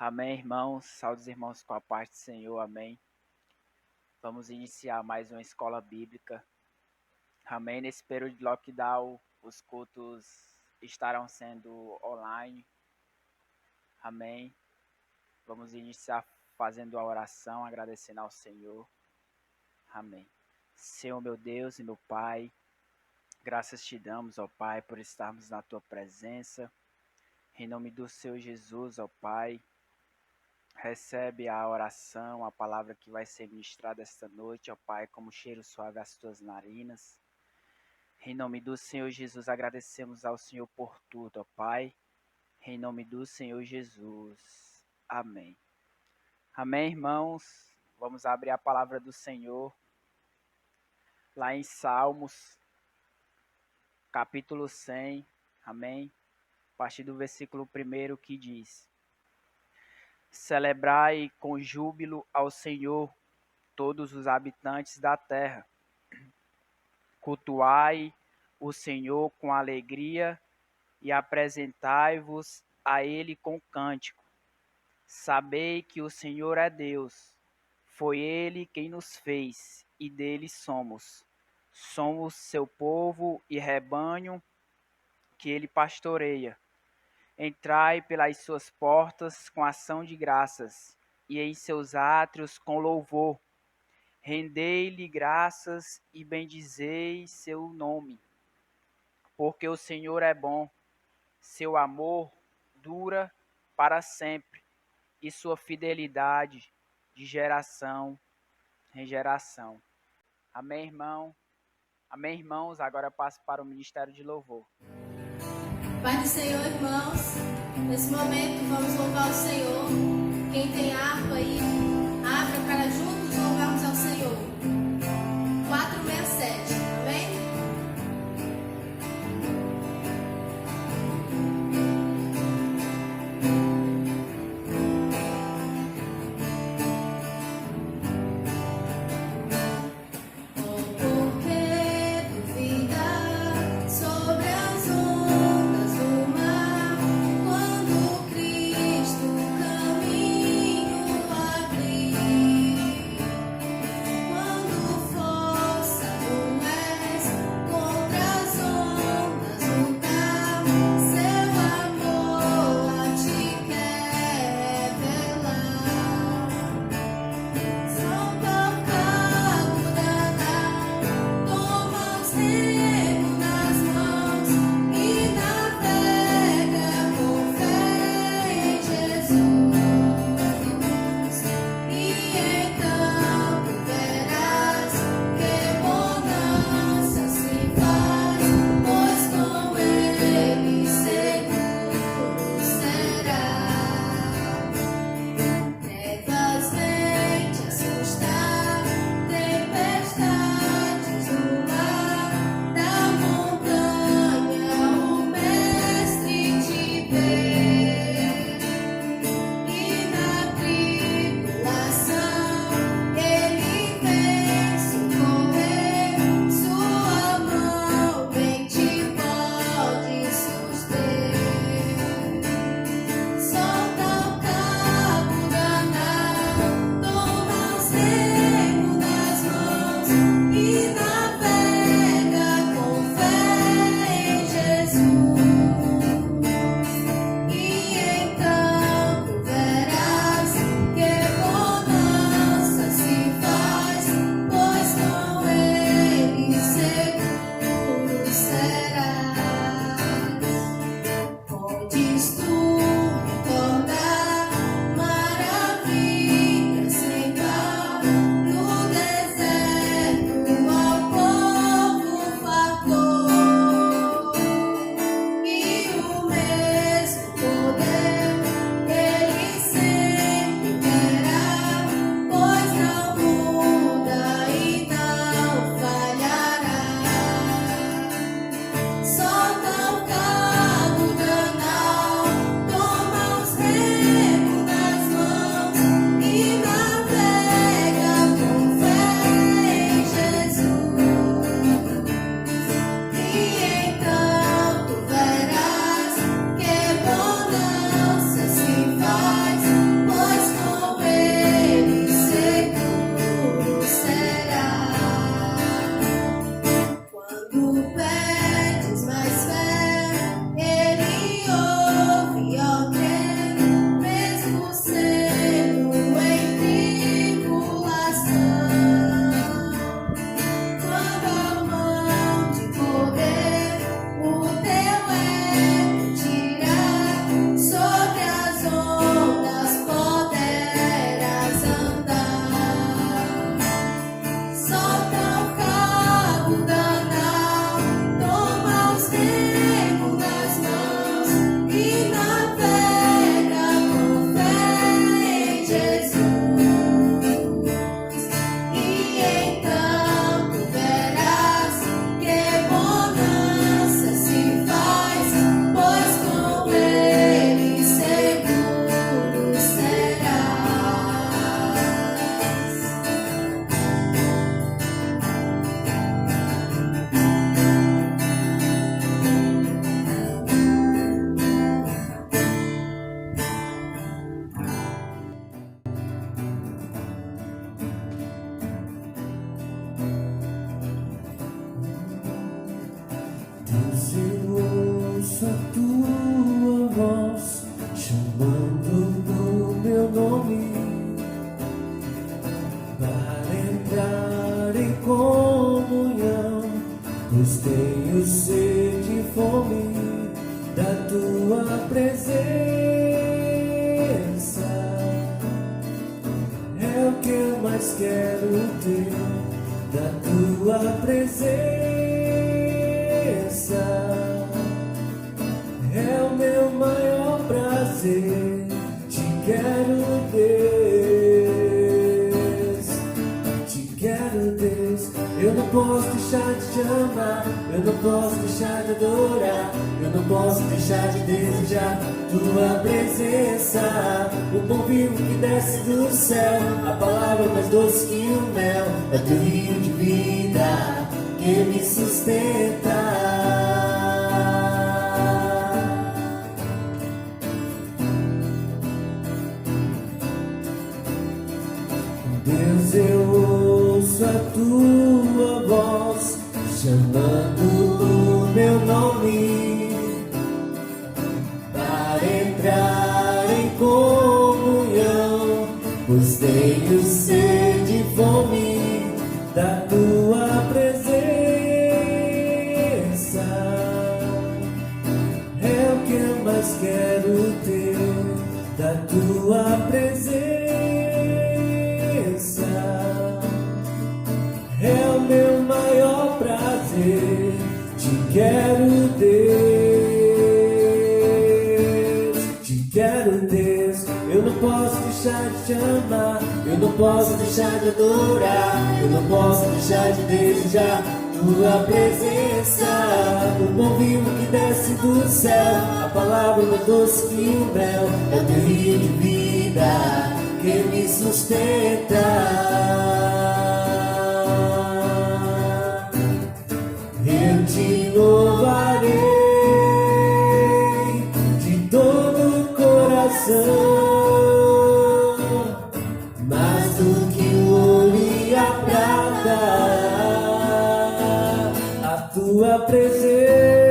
Amém, irmãos. Saúde, irmãos, com a paz do Senhor. Amém. Vamos iniciar mais uma escola bíblica. Amém. Nesse período de lockdown, os cultos estarão sendo online. Amém. Vamos iniciar fazendo a oração, agradecendo ao Senhor. Amém. Senhor, meu Deus e meu Pai, graças te damos, ó Pai, por estarmos na tua presença. Em nome do Senhor Jesus, ó Pai, recebe a oração, a palavra que vai ser ministrada esta noite, ó Pai, como cheiro suave às tuas narinas. Em nome do Senhor Jesus, agradecemos ao Senhor por tudo, ó Pai. Em nome do Senhor Jesus. Amém. Amém, irmãos. Vamos abrir a palavra do Senhor lá em Salmos, capítulo 100. Amém. A partir do versículo 1 que diz: Celebrai com júbilo ao Senhor todos os habitantes da terra. Cultuai o Senhor com alegria e apresentai-vos a Ele com cântico. Sabei que o Senhor é Deus. Foi Ele quem nos fez e dele somos. Somos seu povo e rebanho que Ele pastoreia. Entrai pelas suas portas com ação de graças e em seus átrios com louvor. Rendei-lhe graças e bendizei seu nome, porque o Senhor é bom, seu amor dura para sempre, e sua fidelidade de geração em geração. Amém, irmão? Amém, irmãos? Agora eu passo para o Ministério de Louvor. Pai do Senhor, irmãos, nesse momento vamos louvar o Senhor. Quem tem harpa aí, abra para juntos louvarmos ao Senhor. 467, amém? Quando Cristo caminho abriu. tua presença é o que eu mais quero ter, da tua presença é o meu maior prazer. Te quero, Deus, te quero, Deus. Eu não posso deixar de te amar, eu não posso deixar de adorar, eu não posso deixar de desejar tua presença. O pão vivo que desce do céu, a palavra mais doce que o mel, é teu rio de vida que me sustenta. Deus, eu ouço a tua voz chamando o meu nome para entrar em comunhão, pois tenho sede e fome da tua presença. É o que eu mais quero ter, da tua presença. É o meu maior prazer. Te quero, Deus, te quero, Deus. Eu não posso deixar de te amar, eu não posso deixar de adorar, eu não posso deixar de desejar tua presença. O bom vinho que desce do céu, a palavra mais doce que o mel, é o teu rio de vida que me sustenta. Eu te louvarei de todo o coração, mais do que o ouro e a prata. A tua presença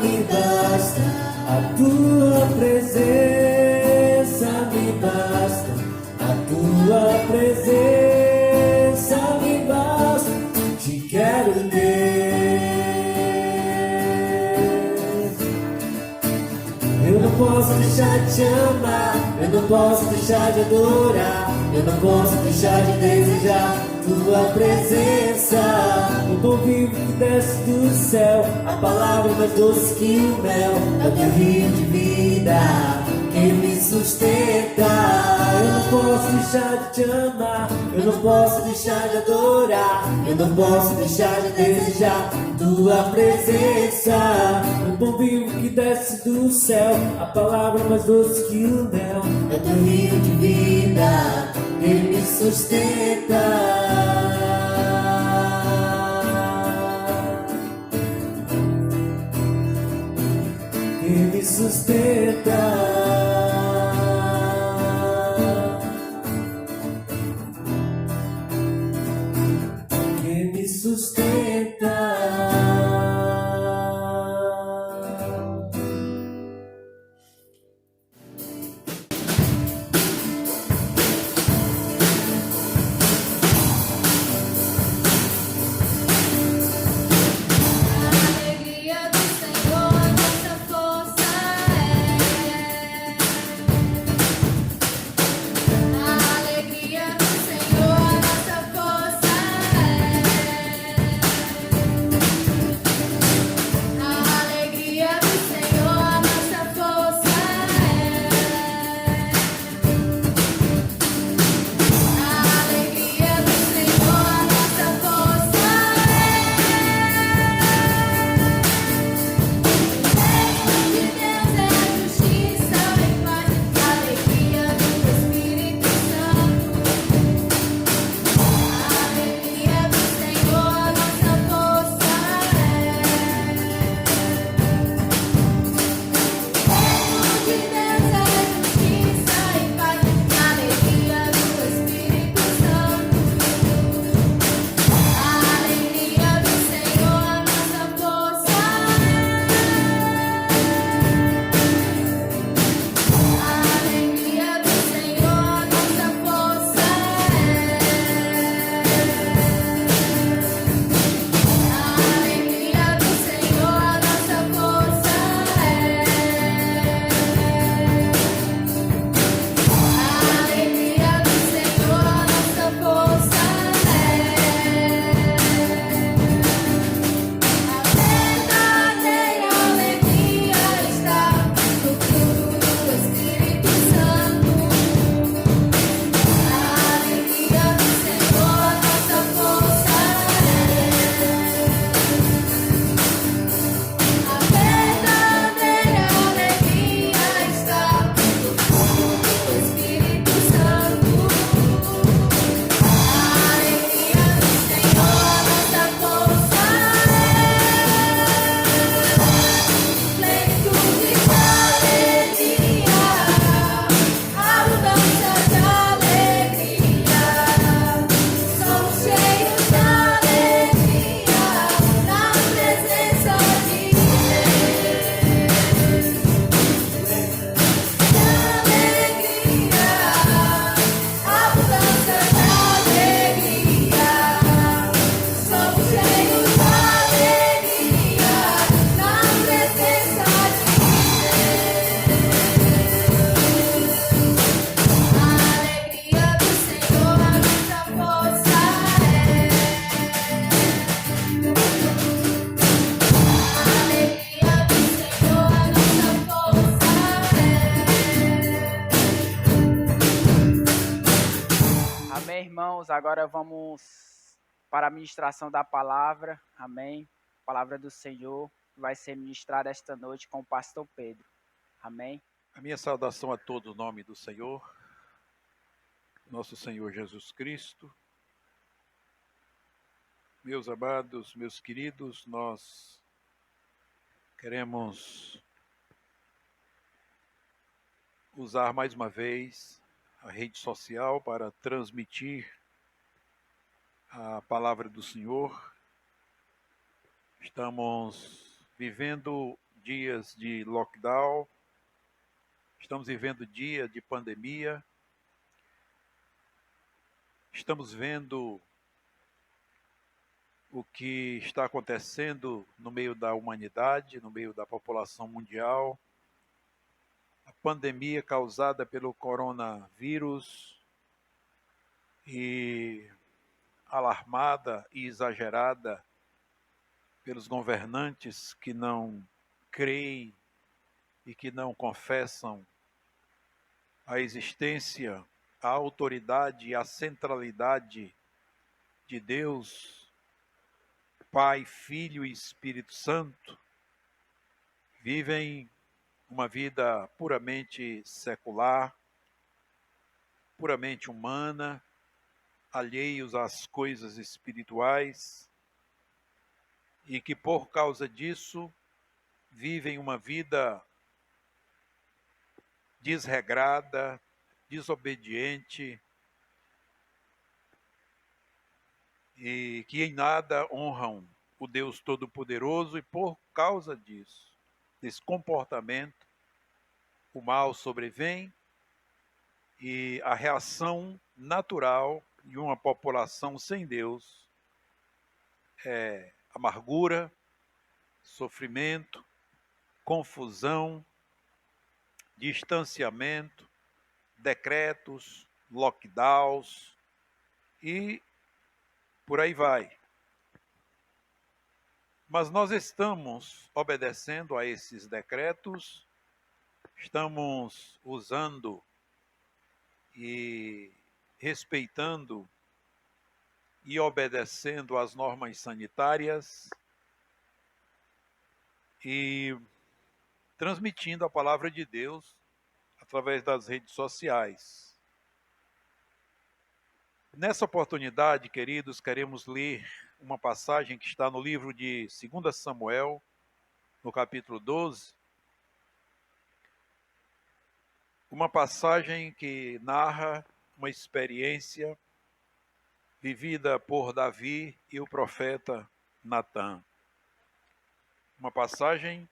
me basta, a tua presença me basta, a tua presença me basta. Te quero, Deus. Eu não posso deixar de te amar, eu não posso deixar de adorar, eu não posso deixar de desejar tua presença. O pão vivo que desce do céu, a palavra mais doce que o mel, é o teu rio de vida que me sustenta. Eu não posso deixar de te amar, eu não posso deixar de adorar, eu não posso deixar de desejar tua presença. O pão vivo que desce do céu, a palavra mais doce que o mel, é teu rio de vida que me sustenta. Que me sustenta. irmãos, agora vamos para a ministração da palavra. Amém. Palavra do Senhor vai ser ministrada esta noite com o pastor Pedro. Amém. A minha saudação a todo o nome do Senhor, nosso Senhor Jesus Cristo. Meus amados, meus queridos, nós queremos usar mais uma vez a rede social para transmitir a palavra do Senhor. Estamos vivendo dias de lockdown, estamos vivendo dia de pandemia, estamos vendo o que está acontecendo no meio da humanidade, no meio da população mundial, a pandemia causada pelo coronavírus e alarmada e exagerada pelos governantes que não creem e que não confessam a existência, a autoridade e a centralidade de Deus, Pai, Filho e Espírito Santo, vivem uma vida puramente secular, puramente humana, alheios às coisas espirituais, e que por causa disso vivem uma vida desregrada, desobediente, e que em nada honram o Deus Todo-Poderoso, e por causa disso, desse comportamento, o mal sobrevém e a reação natural de uma população sem Deus é amargura, sofrimento, confusão, distanciamento, decretos, lockdowns e por aí vai. Mas nós estamos obedecendo a esses decretos, estamos usando e respeitando e obedecendo às normas sanitárias e transmitindo a palavra de Deus através das redes sociais. Nessa oportunidade, queridos, queremos ler uma passagem que está no livro de 2 Samuel, no capítulo 12, uma passagem que narra uma experiência vivida por Davi e o profeta Natã. Uma passagem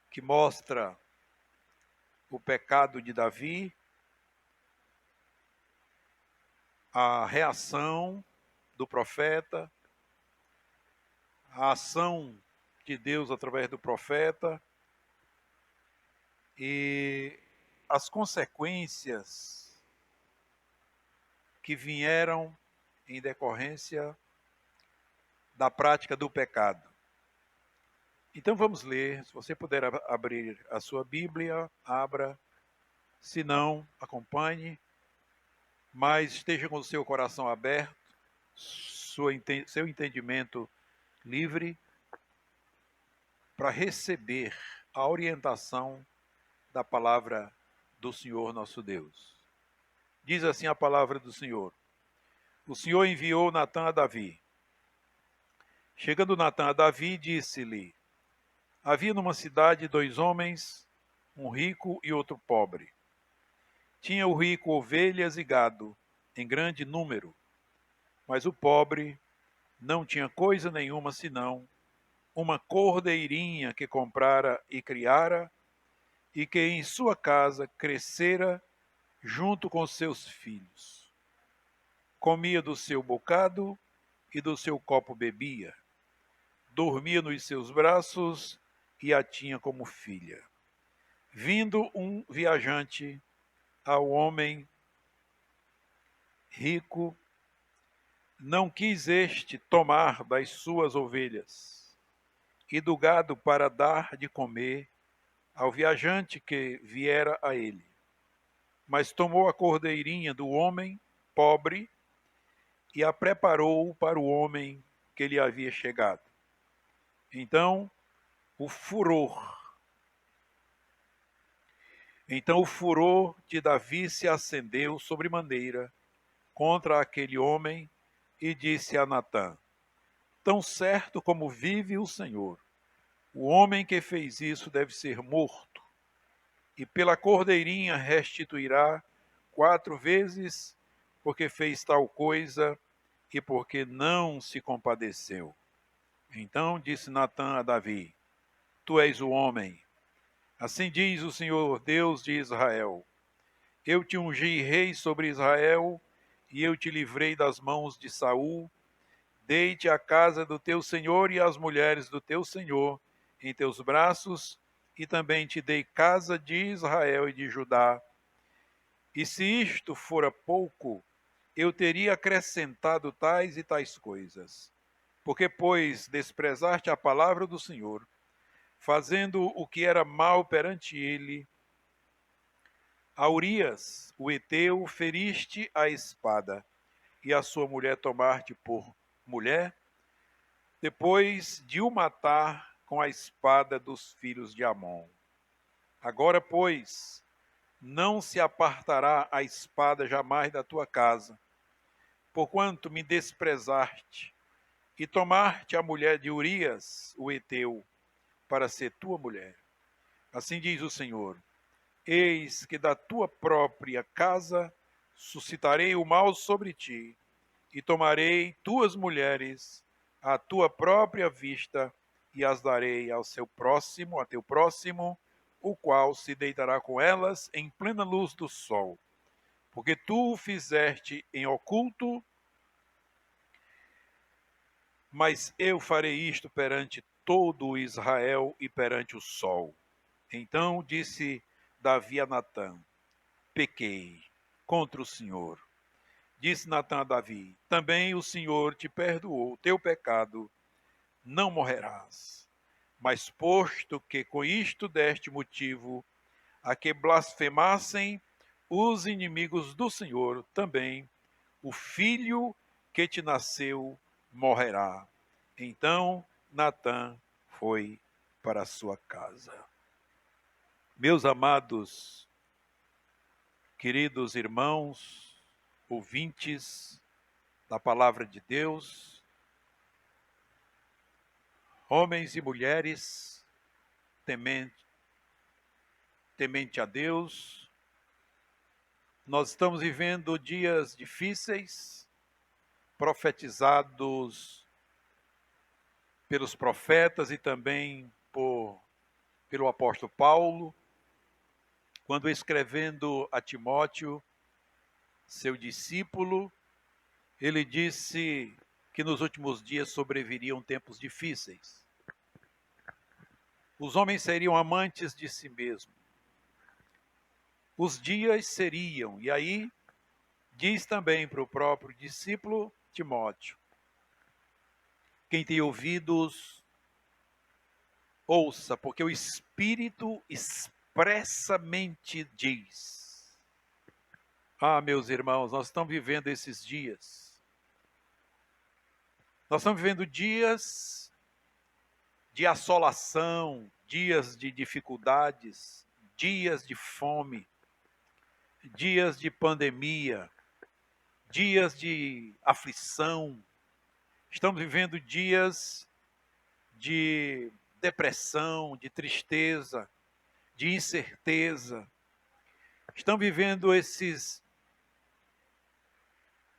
que mostra o pecado de Davi, a reação do profeta, a ação de Deus através do profeta e as consequências que vieram em decorrência da prática do pecado. Então vamos ler, se você puder abrir a sua Bíblia, abra, se não, acompanhe, mas esteja com o seu coração aberto, seu entendimento livre, para receber a orientação da palavra do Senhor nosso Deus. Diz assim a palavra do Senhor: o Senhor enviou Natã a Davi. Chegando Natã a Davi, disse-lhe: havia numa cidade 2 homens, um rico e outro pobre. Tinha o rico ovelhas e gado, em grande número, mas o pobre não tinha coisa nenhuma senão uma cordeirinha que comprara e criara, e que em sua casa crescera junto com seus filhos. Comia do seu bocado e do seu copo bebia. Dormia nos seus braços e a tinha como filha. Vindo um viajante ao homem rico, não quis este tomar das suas ovelhas e do gado para dar de comer ao viajante que viera a ele. Mas tomou a cordeirinha do homem pobre e a preparou para o homem que lhe havia chegado. Então o furor de Davi se acendeu sobremaneira contra aquele homem e disse a Natã: tão certo como vive o Senhor, o homem que fez isso deve ser morto, e pela cordeirinha restituirá 4 vezes, porque fez tal coisa e porque não se compadeceu. Então disse Natã a Davi: tu és o homem. Assim diz o Senhor, Deus de Israel: eu te ungi rei sobre Israel, e eu te livrei das mãos de Saul. Dei-te a casa do teu senhor e as mulheres do teu senhor em teus braços, e também te dei casa de Israel e de Judá. E se isto fora pouco, eu teria acrescentado tais e tais coisas. Porque, pois, desprezaste a palavra do Senhor, fazendo o que era mal perante ele, a Urias, o heteu, feriste a espada, e a sua mulher tomaste por mulher, depois de o matar com a espada dos filhos de Amon. Agora, pois, não se apartará a espada jamais da tua casa, porquanto me desprezaste, e tomaste a mulher de Urias, o heteu, para ser tua mulher. Assim diz o Senhor: eis que da tua própria casa suscitarei o mal sobre ti, e tomarei tuas mulheres à tua própria vista, e as darei ao teu próximo, o qual se deitará com elas em plena luz do sol. Porque tu o fizeste em oculto, mas eu farei isto perante todo o Israel e perante o sol. Então disse Davi a Natã: pequei contra o Senhor. Disse Natã a Davi: também o Senhor te perdoou o teu pecado, não morrerás. Mas posto que com isto deste motivo a que blasfemassem os inimigos do Senhor, também o filho que te nasceu morrerá. Então Natã foi para a sua casa. Meus amados, queridos irmãos, ouvintes da palavra de Deus, homens e mulheres temente a Deus, nós estamos vivendo dias difíceis, profetizados pelos profetas e também pelo apóstolo Paulo, quando escrevendo a Timóteo, seu discípulo, ele disse que nos últimos dias sobreviriam tempos difíceis. Os homens seriam amantes de si mesmos. Os dias seriam, e aí diz também para o próprio discípulo Timóteo: quem tem ouvidos, ouça, porque o Espírito expressamente diz. Meus irmãos, nós estamos vivendo esses dias. Nós estamos vivendo dias de assolação, dias de dificuldades, dias de fome, dias de pandemia, dias de aflição. Estamos vivendo dias de depressão, de tristeza, de incerteza. Estamos vivendo esses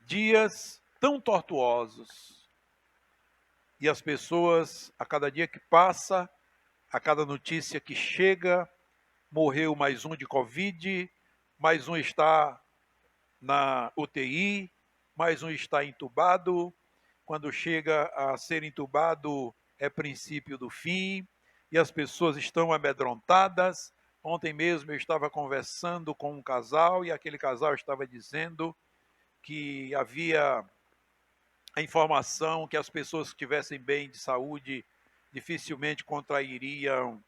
dias tão tortuosos. E as pessoas, a cada dia que passa, a cada notícia que chega, morreu mais um de Covid, mais um está na UTI, mais um está entubado. Quando chega a ser entubado, é princípio do fim, e as pessoas estão amedrontadas. Ontem mesmo eu estava conversando com um casal, e aquele casal estava dizendo que havia a informação que as pessoas que estivessem bem de saúde dificilmente contrairiam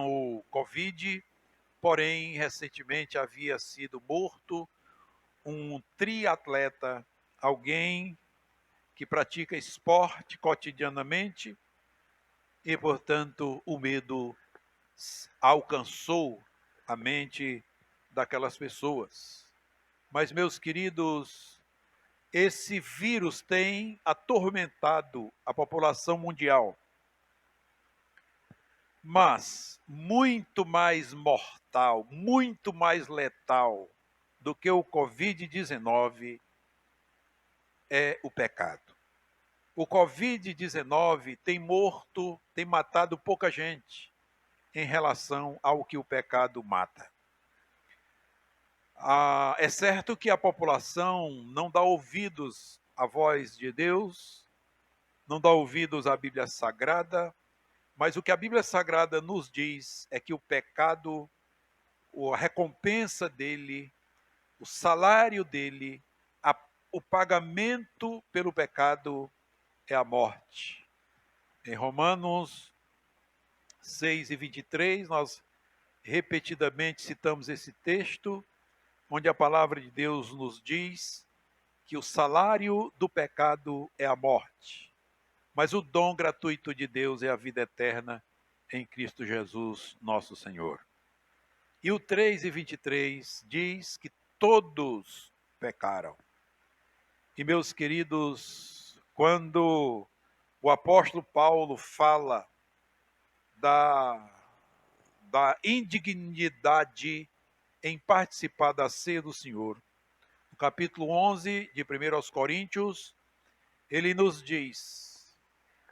o Covid, porém, recentemente havia sido morto um triatleta alguém que pratica esporte cotidianamente e, portanto, o medo alcançou a mente daquelas pessoas. Mas, meus queridos, esse vírus tem atormentado a população mundial. Mas muito mais mortal, muito mais letal do que o Covid-19 é o pecado. O Covid-19 tem matado pouca gente em relação ao que o pecado mata. É certo que a população não dá ouvidos à voz de Deus, não dá ouvidos à Bíblia Sagrada, mas o que a Bíblia Sagrada nos diz é que o pecado, a recompensa dele, o salário dele, o pagamento pelo pecado é a morte. Em Romanos 6:23, nós repetidamente citamos esse texto, onde a palavra de Deus nos diz que o salário do pecado é a morte, mas o dom gratuito de Deus é a vida eterna em Cristo Jesus, nosso Senhor. E o 3:23 diz que todos pecaram. E, meus queridos, quando o apóstolo Paulo fala da indignidade em participar da ceia do Senhor, no capítulo 11 de 1 aos Coríntios, ele nos diz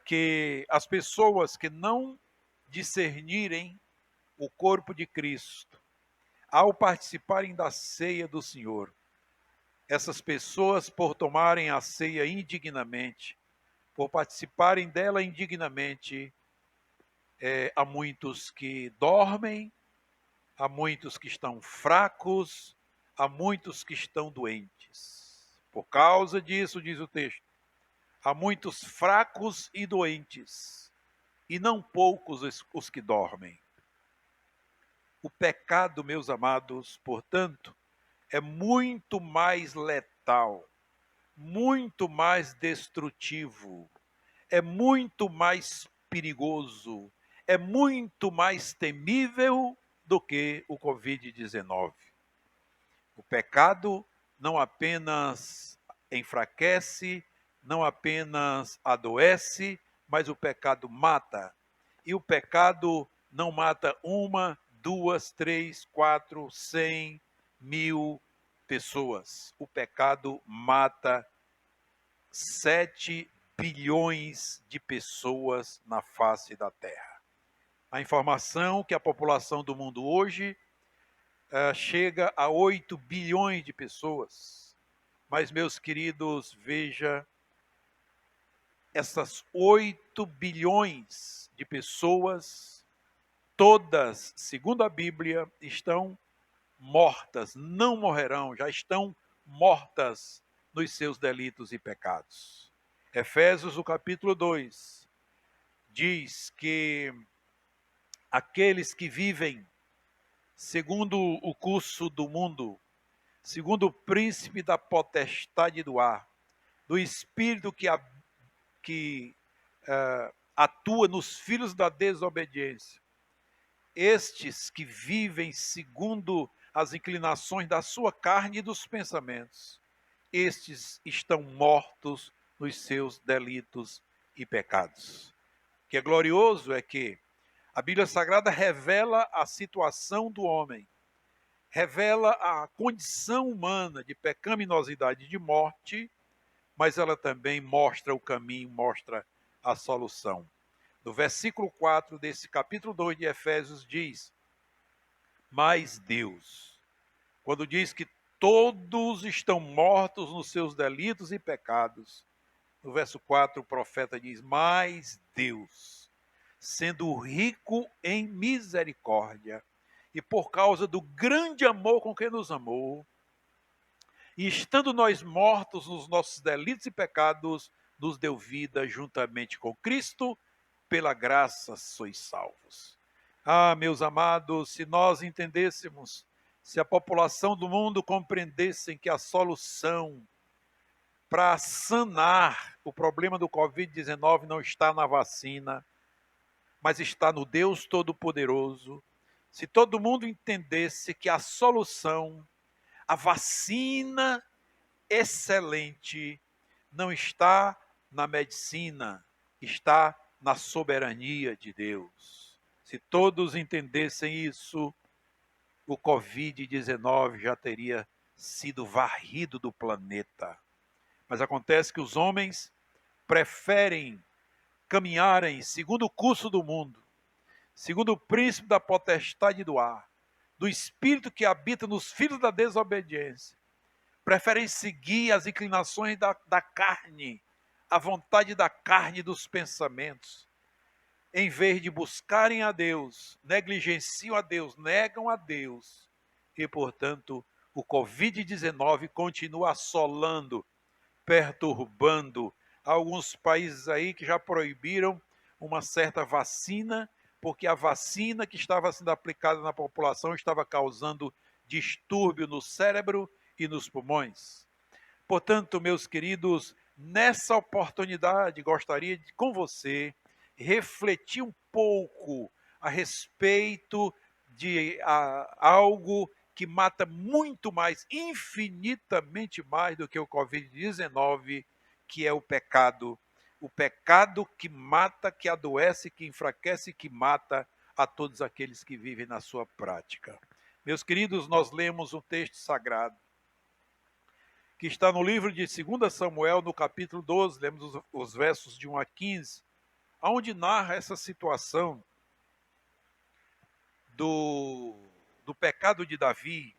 que as pessoas que não discernirem o corpo de Cristo, ao participarem da ceia do Senhor, essas pessoas, por tomarem a ceia indignamente, por participarem dela indignamente, há muitos que dormem, há muitos que estão fracos, há muitos que estão doentes. Por causa disso, diz o texto, há muitos fracos e doentes, e não poucos os que dormem. O pecado, meus amados, portanto, é muito mais letal, muito mais destrutivo, é muito mais perigoso, é muito mais temível do que o Covid-19. O pecado não apenas enfraquece, não apenas adoece, mas o pecado mata. E o pecado não mata 1, 2, 3, 4, 100, 1000 pessoas. O pecado mata 7 bilhões de pessoas na face da Terra. A informação que a população do mundo hoje chega a 8 bilhões de pessoas. Mas, meus queridos, veja, essas 8 bilhões de pessoas, todas, segundo a Bíblia, estão mortas, não morrerão, já estão mortas nos seus delitos e pecados. Efésios, o capítulo 2, diz que aqueles que vivem segundo o curso do mundo, segundo o príncipe da potestade do ar, do espírito que atua nos filhos da desobediência, estes que vivem segundo as inclinações da sua carne e dos pensamentos, estes estão mortos nos seus delitos e pecados. O que é glorioso é que a Bíblia Sagrada revela a situação do homem, revela a condição humana de pecaminosidade e de morte, mas ela também mostra o caminho, mostra a solução. No versículo 4 desse capítulo 2 de Efésios diz, mas Deus, quando diz que todos estão mortos nos seus delitos e pecados, no verso 4 o profeta diz, mas Deus, sendo rico em misericórdia, e por causa do grande amor com que nos amou, e estando nós mortos nos nossos delitos e pecados, nos deu vida juntamente com Cristo, pela graça sois salvos. Ah, meus amados, se nós entendêssemos, se a população do mundo compreendessem que a solução para sanar o problema do Covid-19 não está na vacina, mas está no Deus Todo-Poderoso. Se todo mundo entendesse que a solução, a vacina excelente, não está na medicina, está na soberania de Deus. Se todos entendessem isso, o Covid-19 já teria sido varrido do planeta. Mas acontece que os homens preferem caminharem segundo o curso do mundo, segundo o príncipe da potestade do ar, do espírito que habita nos filhos da desobediência. Preferem seguir as inclinações da carne, a vontade da carne e dos pensamentos, em vez de buscarem a Deus, negligenciam a Deus, negam a Deus, e, portanto, o Covid-19 continua assolando, perturbando alguns países aí que já proibiram uma certa vacina, porque a vacina que estava sendo aplicada na população estava causando distúrbio no cérebro e nos pulmões. Portanto, meus queridos, nessa oportunidade gostaria de, com você, refletir um pouco a respeito de algo que mata muito mais, infinitamente mais do que o Covid-19, que é o pecado. O pecado que mata, que adoece, que enfraquece, que mata a todos aqueles que vivem na sua prática. Meus queridos, nós lemos um texto sagrado, que está no livro de 2 Samuel, no capítulo 12, lemos os versos de 1 a 15, onde narra essa situação do pecado de Davi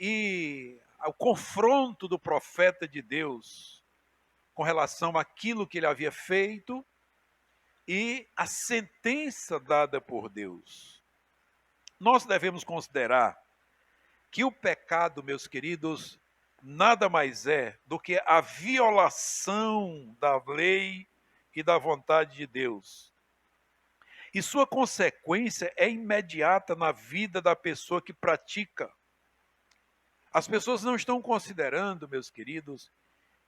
e o confronto do profeta de Deus com relação àquilo que ele havia feito e a sentença dada por Deus. Nós devemos considerar que o pecado, meus queridos, nada mais é do que a violação da lei e da vontade de Deus. E sua consequência é imediata na vida da pessoa que pratica. As pessoas não estão considerando, meus queridos,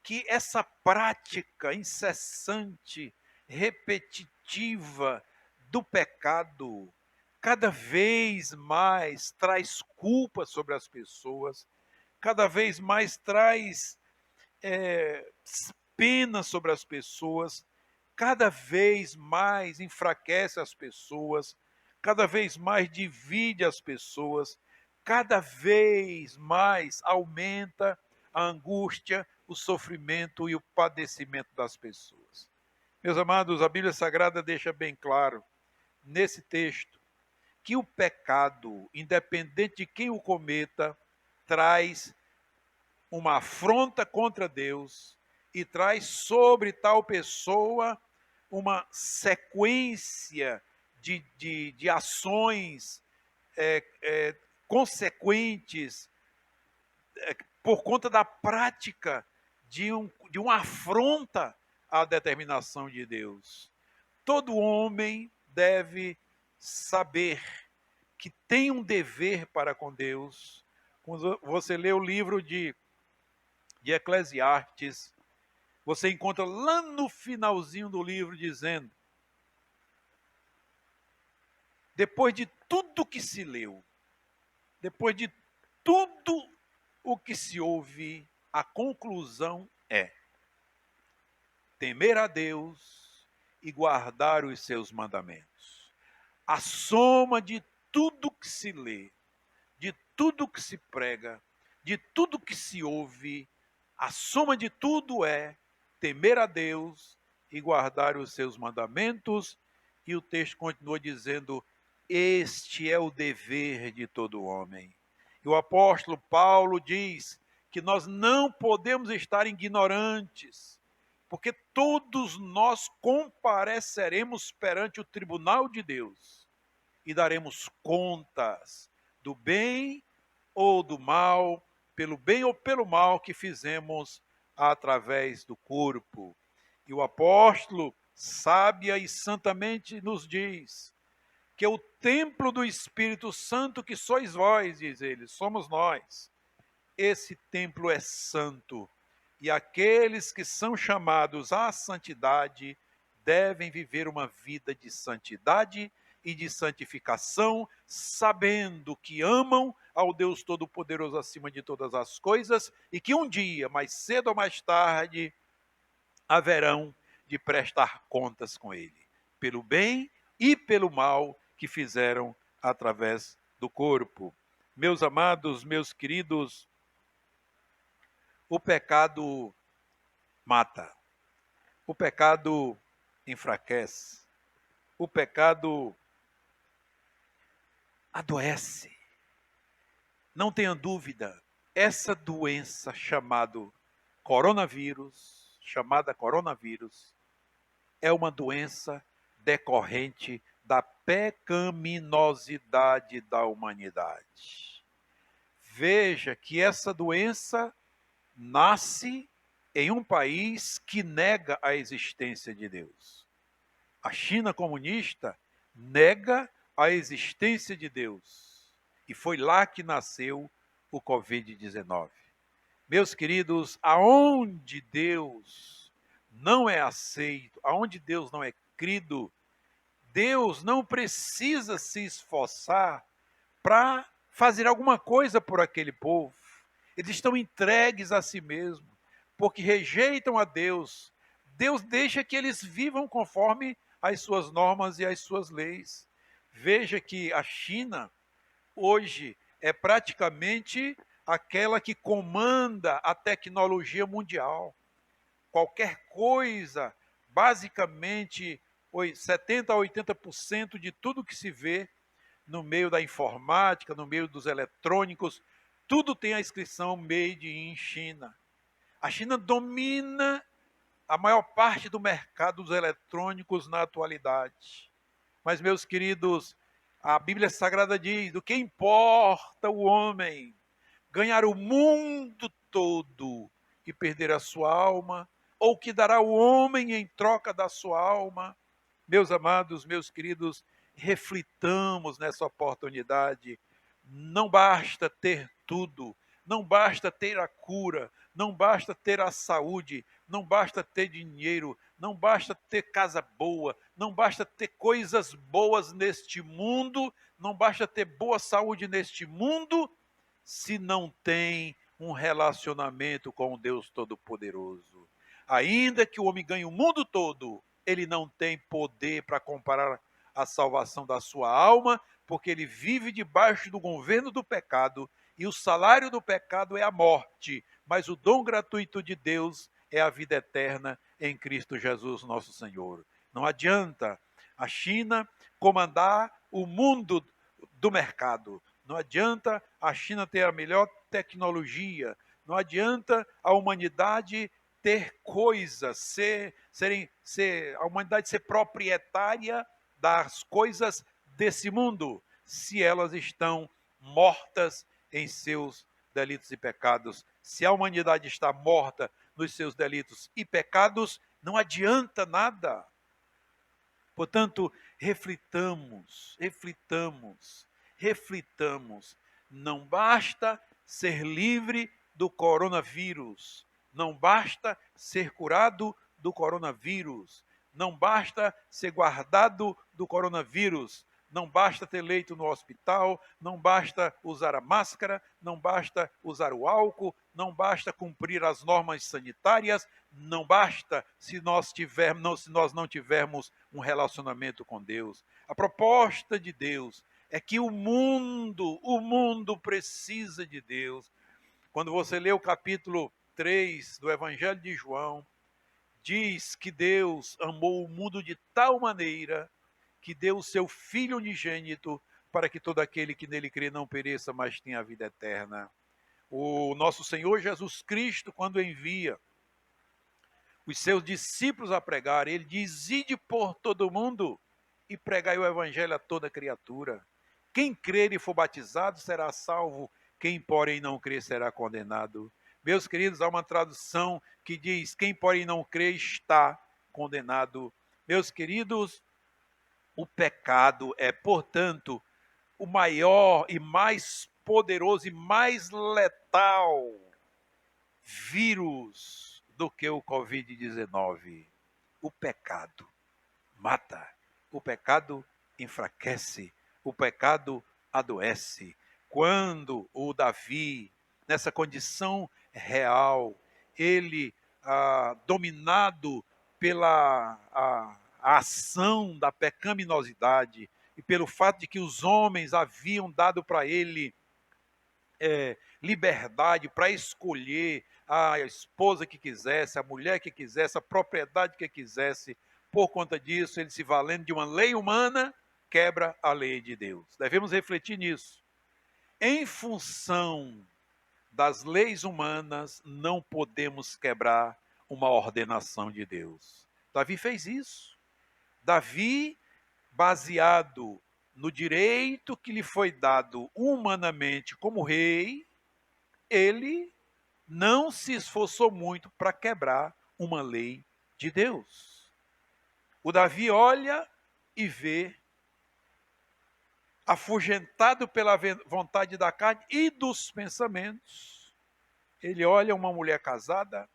que essa prática incessante, repetitiva do pecado, cada vez mais traz culpa sobre as pessoas, cada vez mais traz pena sobre as pessoas, cada vez mais enfraquece as pessoas, cada vez mais divide as pessoas, cada vez mais aumenta a angústia, o sofrimento e o padecimento das pessoas. Meus amados, a Bíblia Sagrada deixa bem claro, nesse texto, que o pecado, independente de quem o cometa, traz uma afronta contra Deus e traz sobre tal pessoa uma sequência de ações consequentes por conta da prática de uma afronta à determinação de Deus. Todo homem deve saber que tem um dever para com Deus. Quando você lê o livro de Eclesiastes, você encontra lá no finalzinho do livro dizendo: depois de tudo que se leu, depois de tudo o que se ouve, a conclusão é temer a Deus e guardar os seus mandamentos. A soma de tudo que se lê, de tudo que se prega, de tudo que se ouve, a soma de tudo é temer a Deus e guardar os seus mandamentos. E o texto continua dizendo: este é o dever de todo homem. E o apóstolo Paulo diz que nós não podemos estar ignorantes, porque todos nós compareceremos perante o tribunal de Deus e daremos contas do bem ou do mal, pelo bem ou pelo mal que fizemos através do corpo. E o apóstolo sábia e santamente nos diz que o templo do Espírito Santo que sois vós, diz ele, somos nós. Esse templo é santo, E aqueles que são chamados à santidade devem viver uma vida de santidade e de santificação, sabendo que amam ao Deus Todo-Poderoso acima de todas as coisas e que um dia, mais cedo ou mais tarde, haverão de prestar contas com Ele, pelo bem e pelo mal que fizeram através do corpo. Meus amados, meus queridos, o pecado mata, o pecado enfraquece, o pecado adoece. Não tenha dúvida, essa doença chamada coronavírus, é uma doença decorrente da pecaminosidade da humanidade. Veja que essa doença nasce em um país que nega a existência de Deus. A China comunista nega a existência de Deus. E foi lá que nasceu o Covid-19. Meus queridos, aonde Deus não é aceito, aonde Deus não é crido, Deus não precisa se esforçar para fazer alguma coisa por aquele povo. Eles estão entregues a si mesmos, porque rejeitam a Deus. Deus deixa que eles vivam conforme as suas normas e as suas leis. Veja que a China, hoje, é praticamente aquela que comanda a tecnologia mundial. Qualquer coisa, basicamente, 70% a 80% de tudo que se vê no meio da informática, no meio dos eletrônicos, tudo tem a inscrição Made in China. A China domina a maior parte do mercado dos eletrônicos na atualidade. Mas, meus queridos, a Bíblia Sagrada diz: do que importa o homem ganhar o mundo todo e perder a sua alma, ou que dará o homem em troca da sua alma? Meus amados, meus queridos, reflitamos nessa oportunidade. Não basta ter tudo, não basta ter a cura, não basta ter a saúde, não basta ter dinheiro, não basta ter casa boa, não basta ter coisas boas neste mundo, não basta ter boa saúde neste mundo, se não tem um relacionamento com o Deus Todo-Poderoso. Ainda que o homem ganhe o mundo todo, ele não tem poder para comparar a salvação da sua alma, porque ele vive debaixo do governo do pecado, e o salário do pecado é a morte, mas o dom gratuito de Deus é a vida eterna em Cristo Jesus, nosso Senhor. Não adianta a China comandar o mundo do mercado, não adianta a China ter a melhor tecnologia, não adianta a humanidade ter coisas, a humanidade ser proprietária das coisas desse mundo, se elas estão mortas em seus delitos e pecados. Se a humanidade está morta nos seus delitos e pecados, não adianta nada. Portanto, reflitamos. Não basta ser livre do coronavírus, não basta ser curado do coronavírus, não basta ser guardado do coronavírus, não basta ter leito no hospital, não basta usar a máscara, não basta usar o álcool, não basta cumprir as normas sanitárias, não basta se nós não tivermos um relacionamento com Deus. A proposta de Deus é que o mundo precisa de Deus. Quando você lê o capítulo 3 do Evangelho de João, diz que Deus amou o mundo de tal maneira que deu o seu Filho unigênito para que todo aquele que nele crê não pereça, mas tenha a vida eterna. O nosso Senhor Jesus Cristo, quando envia os seus discípulos a pregar, ele diz: ide por todo mundo e pregai o evangelho a toda criatura. Quem crer e for batizado será salvo, quem porém não crer será condenado. Meus queridos, há uma tradução que diz: quem porém não crê está condenado. Meus queridos, o pecado é, portanto, o maior e mais poderoso e mais letal vírus do que o Covid-19. O pecado mata, o pecado enfraquece, o pecado adoece. Quando o Davi, nessa condição real, ele, dominado pela a ação da pecaminosidade e pelo fato de que os homens haviam dado para ele liberdade para escolher a esposa que quisesse, a mulher que quisesse, a propriedade que quisesse. Por conta disso, ele se valendo de uma lei humana, quebra a lei de Deus. Devemos refletir nisso. Em função das leis humanas, não podemos quebrar uma ordenação de Deus. Davi fez isso. Davi, baseado no direito que lhe foi dado humanamente como rei, ele não se esforçou muito para quebrar uma lei de Deus. O Davi olha e vê, afugentado pela vontade da carne e dos pensamentos, ele olha uma mulher casada,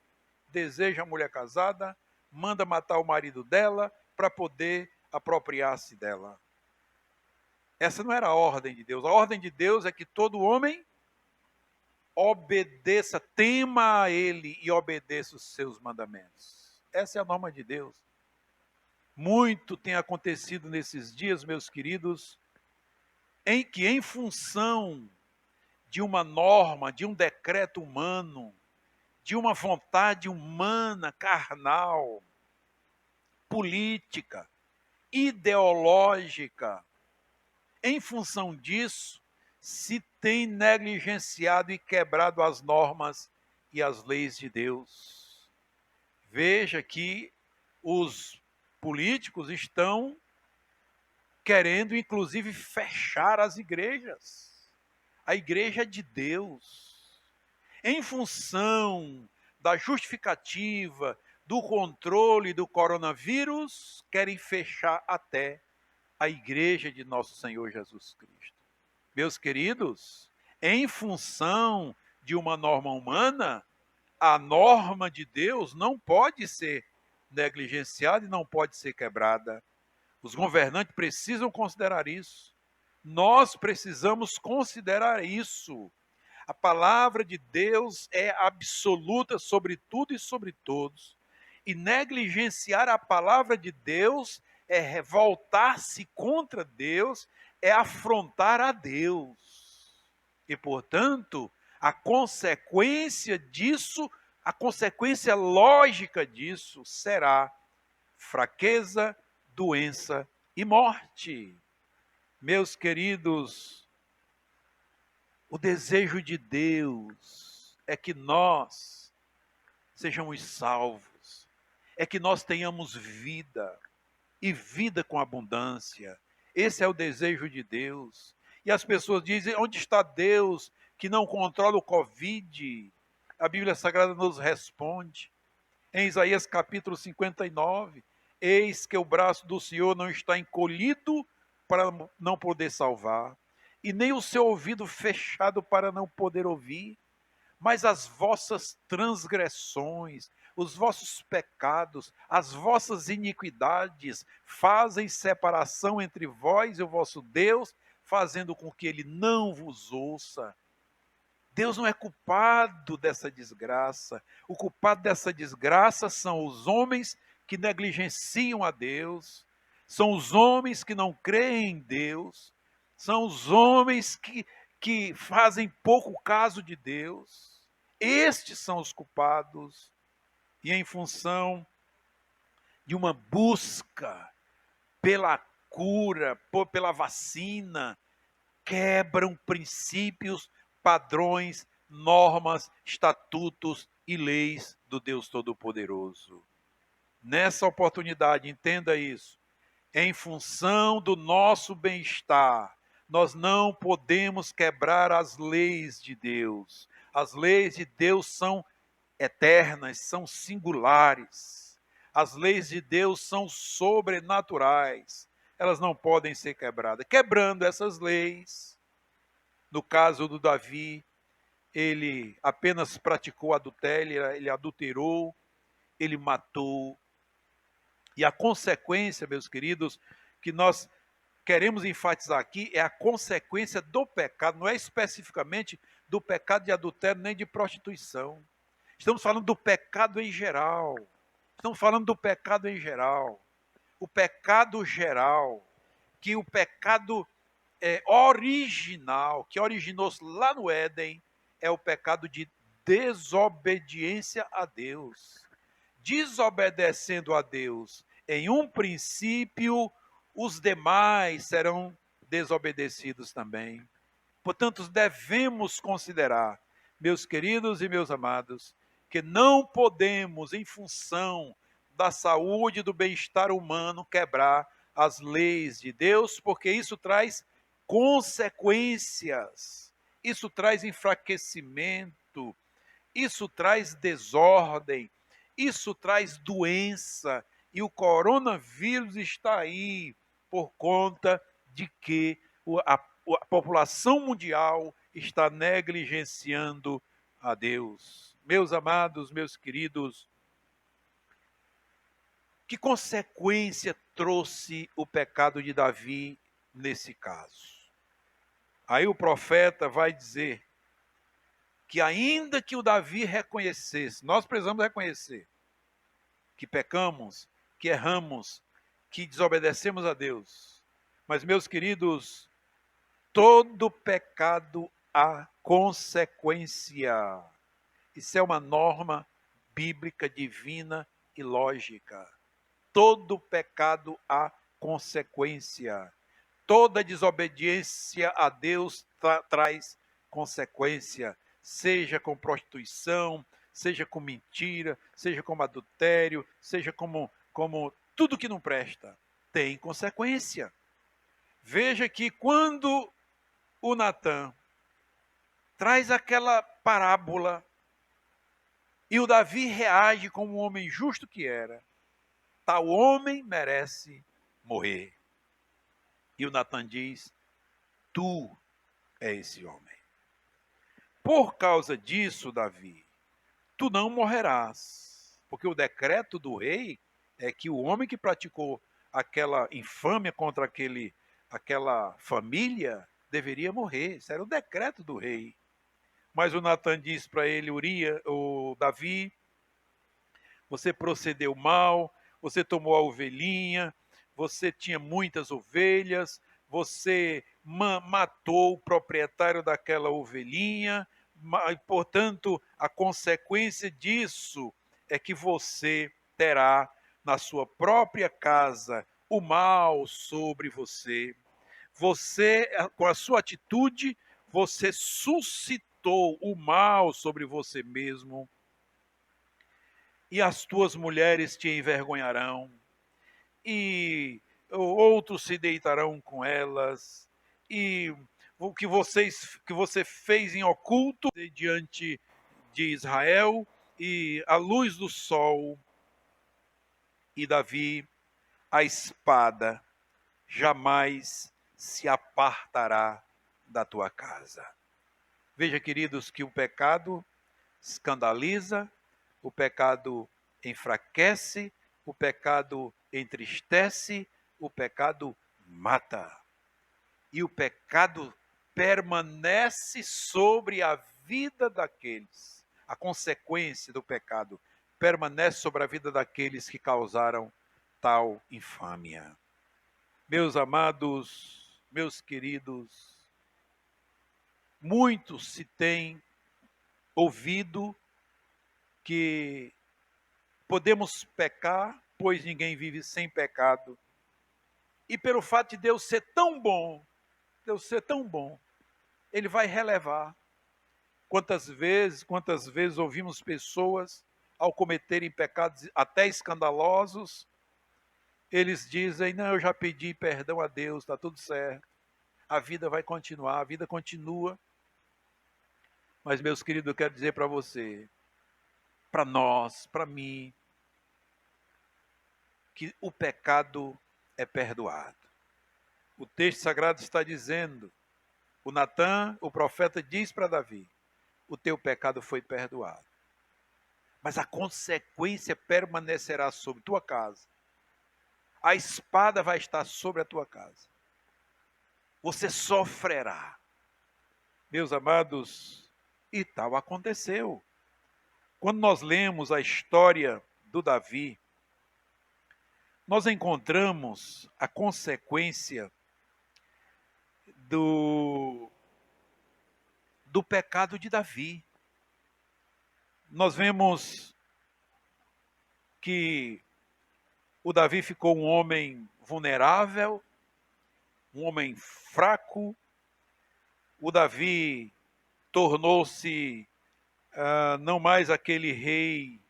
deseja a mulher casada, manda matar o marido dela para poder apropriar-se dela. Essa não era a ordem de Deus. A ordem de Deus é que todo homem obedeça, tema a Ele e obedeça os seus mandamentos. Essa é a norma de Deus. Muito tem acontecido nesses dias, meus queridos, em que, em função de uma norma, de um decreto humano, de uma vontade humana, carnal, política, ideológica, em função disso, se tem negligenciado e quebrado as normas e as leis de Deus. Veja que os políticos estão querendo, inclusive, fechar as igrejas. A igreja é de Deus. Em função da justificativa, do controle do coronavírus, querem fechar até a igreja de nosso Senhor Jesus Cristo. Meus queridos, em função de uma norma humana, a norma de Deus não pode ser negligenciada e não pode ser quebrada. Os governantes precisam considerar isso. Nós precisamos considerar isso. A palavra de Deus é absoluta sobre tudo e sobre todos. E negligenciar a palavra de Deus é voltar-se contra Deus, é afrontar a Deus. E, portanto, a consequência disso, a consequência lógica disso será fraqueza, doença e morte. Meus queridos, o desejo de Deus é que nós sejamos salvos, é que nós tenhamos vida, e vida com abundância. Esse é o desejo de Deus. E as pessoas dizem, onde está Deus que não controla o Covid? A Bíblia Sagrada nos responde, em Isaías capítulo 59, eis que o braço do Senhor não está encolhido para não poder salvar, e nem o seu ouvido fechado para não poder ouvir, mas as vossas transgressões, os vossos pecados, as vossas iniquidades fazem separação entre vós e o vosso Deus, fazendo com que ele não vos ouça. Deus não é culpado dessa desgraça. O culpado dessa desgraça são os homens que negligenciam a Deus, são os homens que não creem em Deus, são os homens que fazem pouco caso de Deus. Estes são os culpados. E em função de uma busca pela cura, pela vacina, quebram princípios, padrões, normas, estatutos e leis do Deus Todo-Poderoso. Nessa oportunidade, entenda isso, em função do nosso bem-estar, nós não podemos quebrar as leis de Deus. As leis de Deus são eternas, são singulares. As leis de Deus são sobrenaturais. Elas não podem ser quebradas. Quebrando essas leis, no caso do Davi, ele apenas praticou adultério, ele adulterou, ele matou. E a consequência, meus queridos, que nós queremos enfatizar aqui é a consequência do pecado, não é especificamente do pecado de adultério nem de prostituição. Estamos falando do pecado em geral. Estamos falando do pecado em geral. O pecado geral, que o pecado original, que originou-se lá no Éden, é o pecado de desobediência a Deus. Desobedecendo a Deus em um princípio, os demais serão desobedecidos também. Portanto, devemos considerar, meus queridos e meus amados, que não podemos, em função da saúde e do bem-estar humano, quebrar as leis de Deus, porque isso traz consequências, isso traz enfraquecimento, isso traz desordem, isso traz doença, e o coronavírus está aí por conta de que a população mundial está negligenciando a Deus. Meus amados, meus queridos, que consequência trouxe o pecado de Davi nesse caso? Aí o profeta vai dizer que ainda que o Davi reconhecesse, nós precisamos reconhecer que pecamos, que erramos, que desobedecemos a Deus. Mas, meus queridos, todo pecado há consequência. Isso é uma norma bíblica, divina e lógica. Todo pecado há consequência. Toda desobediência a Deus traz consequência, seja com prostituição, seja com mentira, seja como adultério, seja como tudo que não presta, tem consequência. Veja que quando o Natan traz aquela parábola e o Davi reage como um homem justo que era, tal homem merece morrer. E o Natan diz, tu é esse homem. Por causa disso, Davi, tu não morrerás. Porque o decreto do rei é que o homem que praticou aquela infâmia contra aquela família deveria morrer. Isso era o decreto do rei. Mas o Natan diz para ele, o Davi, você procedeu mal, você tomou a ovelhinha, você tinha muitas ovelhas, você matou o proprietário daquela ovelhinha, portanto, a consequência disso é que você terá na sua própria casa o mal sobre você. Você, com a sua atitude, você suscitou o mal sobre você mesmo. E as tuas mulheres te envergonharão, e outros se deitarão com elas, e o que você fez em oculto diante de Israel, e a luz do sol. E Davi, a espada jamais se apartará da tua casa. Veja, queridos, que o pecado escandaliza, o pecado enfraquece, o pecado entristece, o pecado mata. E o pecado permanece sobre a vida daqueles. A consequência do pecado permanece sobre a vida daqueles que causaram tal infâmia. Meus amados, meus queridos, muitos se têm ouvido que podemos pecar, pois ninguém vive sem pecado. E pelo fato de Deus ser tão bom, Ele vai relevar. Quantas vezes ouvimos pessoas, ao cometerem pecados até escandalosos, eles dizem, não, eu já pedi perdão a Deus, está tudo certo. A vida vai continuar, a vida continua. Mas, meus queridos, eu quero dizer para você, para nós, para mim, que o pecado é perdoado. O texto sagrado está dizendo, o Natan, o profeta, diz para Davi, o teu pecado foi perdoado. Mas a consequência permanecerá sobre tua casa. A espada vai estar sobre a tua casa. Você sofrerá. Meus amados, e tal aconteceu. Quando nós lemos a história do Davi, nós encontramos a consequência do pecado de Davi. Nós vemos que o Davi ficou um homem vulnerável, um homem fraco. O Davi tornou-se não mais aquele rei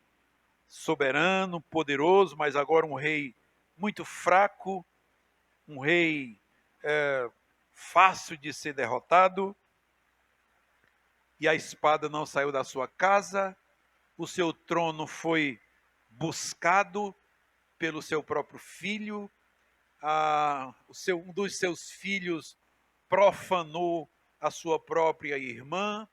soberano, poderoso, mas agora um rei muito fraco, um rei fácil de ser derrotado. E a espada não saiu da sua casa, o seu trono foi buscado pelo seu próprio filho, um dos seus filhos profanou a sua própria irmã.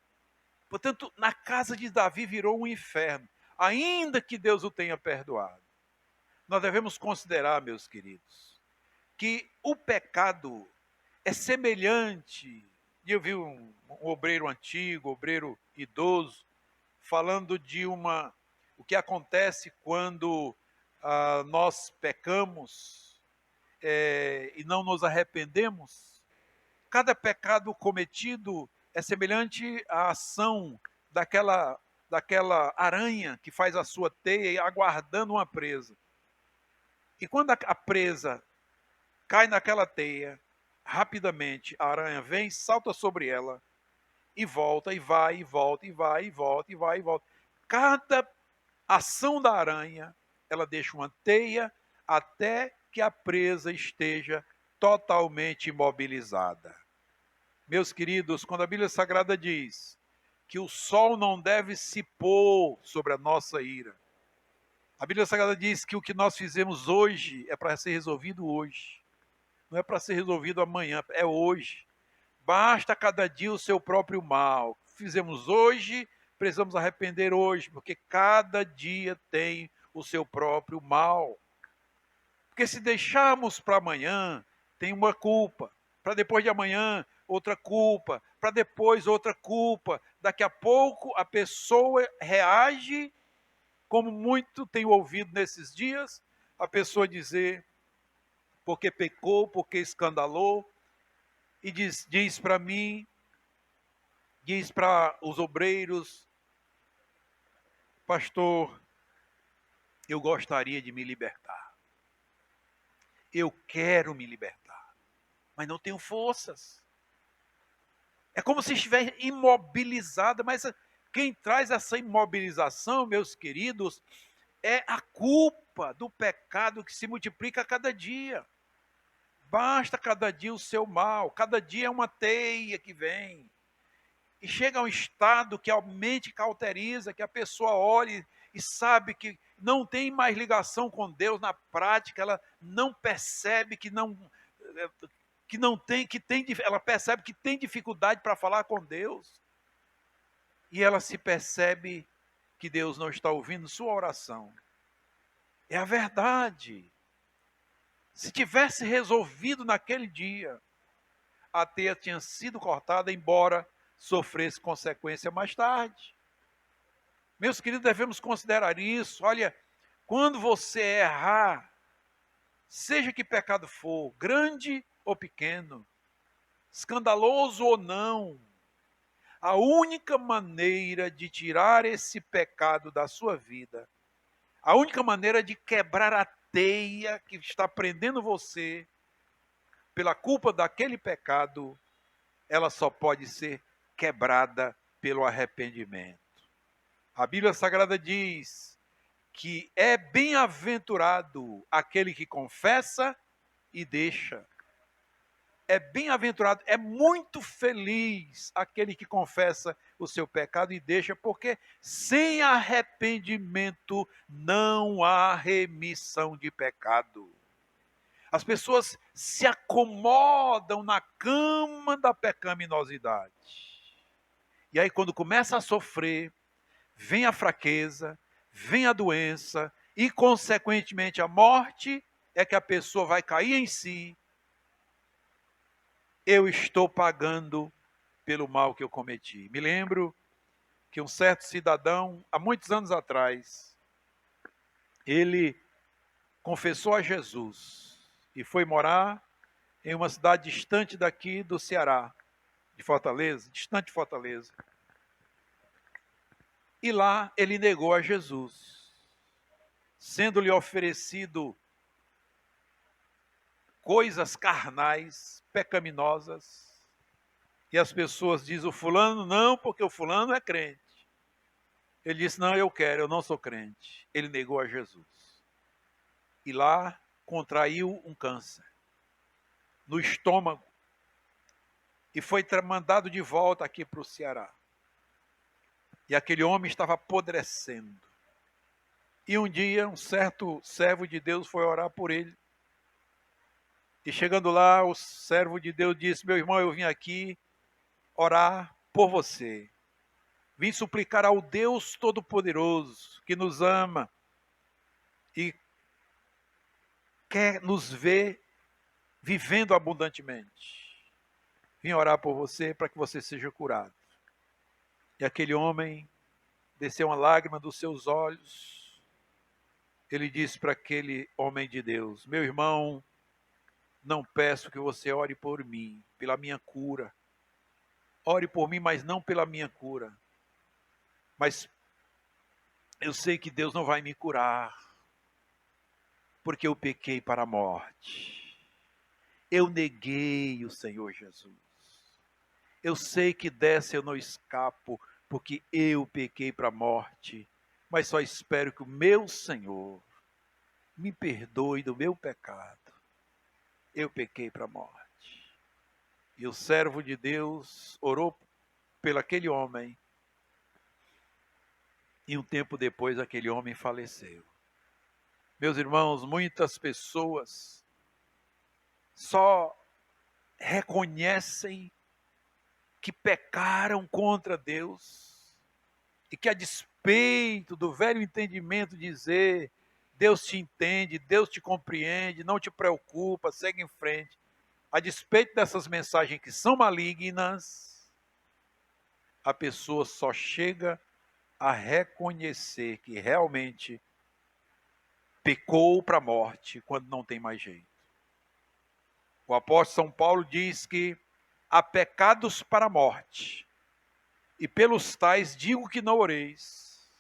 Portanto, na casa de Davi virou um inferno, ainda que Deus o tenha perdoado. Nós devemos considerar, meus queridos, que o pecado é semelhante. E eu vi um obreiro antigo, obreiro idoso, falando de o que acontece quando nós pecamos e não nos arrependemos. Cada pecado cometido é semelhante à ação daquela aranha que faz a sua teia aguardando uma presa. E quando a presa cai naquela teia, rapidamente a aranha vem, salta sobre ela e volta, e vai, e volta, e vai, e volta, e vai, e volta. Cada ação da aranha, ela deixa uma teia até que a presa esteja totalmente imobilizada. Meus queridos, quando a Bíblia Sagrada diz que o sol não deve se pôr sobre a nossa ira, a Bíblia Sagrada diz que o que nós fizemos hoje é para ser resolvido hoje. Não é para ser resolvido amanhã, é hoje. Basta cada dia o seu próprio mal. Fizemos hoje, precisamos arrepender hoje, porque cada dia tem o seu próprio mal. Porque se deixarmos para amanhã, tem uma culpa. Para depois de amanhã, outra culpa. Para depois, outra culpa. Daqui a pouco, a pessoa reage, como muito tenho ouvido nesses dias, a pessoa dizer, porque pecou, porque escandalou, e diz para mim, diz para os obreiros, pastor, eu gostaria de me libertar. Eu quero me libertar, mas não tenho forças. É como se estivesse imobilizada, mas quem traz essa imobilização, meus queridos, é a culpa do pecado que se multiplica a cada dia. Basta cada dia o seu mal, cada dia é uma teia que vem. E chega a um estado que a mente cauteriza, que a pessoa olha e sabe que não tem mais ligação com Deus na prática, ela não percebe ela percebe que tem dificuldade para falar com Deus. E ela se percebe que Deus não está ouvindo sua oração. É a verdade. Se tivesse resolvido naquele dia, a teia tinha sido cortada, embora sofresse consequência mais tarde. Meus queridos, devemos considerar isso. Olha, quando você errar, seja que pecado for, grande ou pequeno, escandaloso ou não, a única maneira de tirar esse pecado da sua vida, a única maneira de quebrar a teia que está prendendo você pela culpa daquele pecado, ela só pode ser quebrada pelo arrependimento. A Bíblia Sagrada diz que é bem-aventurado aquele que confessa e deixa. É bem-aventurado, é muito feliz aquele que confessa o seu pecado e deixa, porque sem arrependimento não há remissão de pecado. As pessoas se acomodam na cama da pecaminosidade E aí, quando começa a sofrer, vem a fraqueza, vem a doença e, consequentemente, a morte, é que a pessoa vai cair em si. Eu estou pagando pelo mal que eu cometi. Me lembro que um certo cidadão, há muitos anos atrás, ele confessou a Jesus e foi morar em uma cidade distante daqui do Ceará, de Fortaleza, distante de Fortaleza. E lá ele negou a Jesus, sendo-lhe oferecido coisas carnais, pecaminosas. E as pessoas dizem, o fulano não, porque o fulano é crente. Ele disse, não, eu quero, eu não sou crente. Ele negou a Jesus. E lá contraiu um câncer no estômago. E foi mandado de volta aqui para o Ceará. E aquele homem estava apodrecendo. E um dia, um certo servo de Deus foi orar por ele. E chegando lá, o servo de Deus disse, meu irmão, eu vim aqui orar por você. Vim suplicar ao Deus Todo-Poderoso, que nos ama e quer nos ver vivendo abundantemente. Vim orar por você para que você seja curado. E aquele homem desceu uma lágrima dos seus olhos. Ele disse para aquele homem de Deus, meu irmão, não peço que você ore por mim, pela minha cura. Ore por mim, mas não pela minha cura. Mas eu sei que Deus não vai me curar, porque eu pequei para a morte. Eu neguei o Senhor Jesus. Eu sei que dessa eu não escapo, porque eu pequei para a morte. Mas só espero que o meu Senhor me perdoe do meu pecado. Eu pequei para a morte. E o servo de Deus orou pelo aquele homem. E um tempo depois aquele homem faleceu. Meus irmãos, muitas pessoas só reconhecem que pecaram contra Deus e que a despeito do velho entendimento dizer Deus te entende, Deus te compreende, não te preocupa, segue em frente. A despeito dessas mensagens que são malignas, a pessoa só chega a reconhecer que realmente pecou para a morte quando não tem mais jeito. O apóstolo São Paulo diz que há pecados para a morte, e pelos tais digo que não oreis.